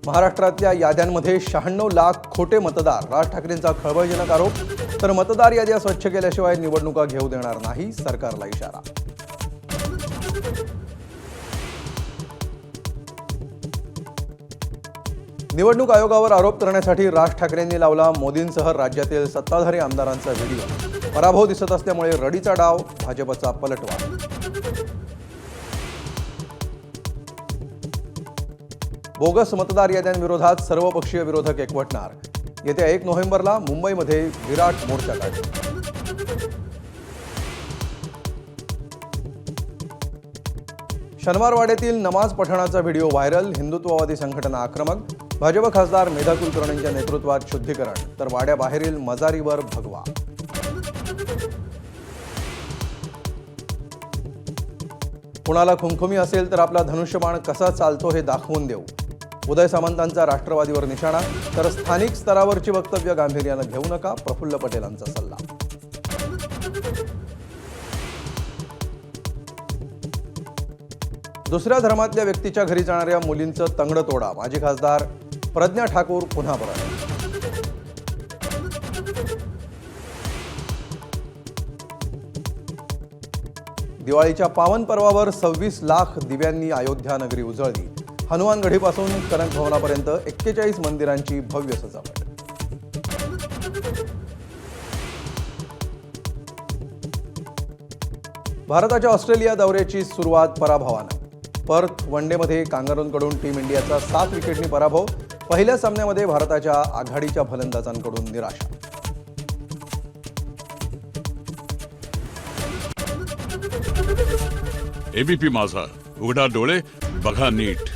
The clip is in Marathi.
महाराष्ट्रातल्या याद्यांमध्ये 96 लाख खोटे मतदार, राज ठाकरेंचा खळबळजनक आरोप. तर मतदार याद्या स्वच्छ केल्याशिवाय निवडणुका घेऊ देणार नाही, सरकारला इशारा. निवडणूक आयोगावर आरोप करण्यासाठी राज ठाकरेंनी लावला मोदींसह राज्यातील सत्ताधारी आमदारांचा व्हिडिओ. पराभव दिसत असल्यामुळे रडीचा डाव, भाजपचा पलटवार. बोगस मतदार याद्यांविरोधात सर्वपक्षीय विरोधक एकवटणार. येत्या 1 नोव्हेंबरला मुंबईमध्ये विराट मोर्चा काढणार. शनिवारवाड्यातील नमाज पठणाचा व्हिडिओ व्हायरल. हिंदुत्ववादी संघटना आक्रमक. भाजप खासदार मेधा कुलकर्णींच्या नेतृत्वात शुद्धीकरण. तर वाड्याबाहेरील मजारीवर भगवा. कुणाला खुमखुमी असेल तर आपला धनुष्यबाण कसा चालतो हे दाखवून देऊ. उदय सामंतांचा राष्ट्रवादीवर निशाणा. तर स्थानिक स्तरावरची वक्तव्य गांभीर्यानं घेऊ नका, प्रफुल्ल पटेलांचा सल्ला. दुसऱ्या धर्मातल्या व्यक्तीच्या घरी जाणाऱ्या मुलींचं तंगड तोडा. माजी खासदार प्रज्ञा ठाकूर पुन्हा परत. दिवाळीच्या पावन पर्वावर 26 लाख दिव्यांनी अयोध्या नगरी उजळली. हनुमानगढीपासून कनक भवनापर्यंत 41 मंदिरांची भव्य सजावट. भारताच्या ऑस्ट्रेलिया दौऱ्याची सुरुवात पराभवानं. पर्थ वनडेमध्ये कांगारूंकडून टीम इंडियाचा 7 विकेटनी पराभव. पहिल्या सामन्यामध्ये भारताच्या आघाडीच्या फलंदाजांकडून निराशा. एबीपी माझा, उघडा डोळे बघा नीट.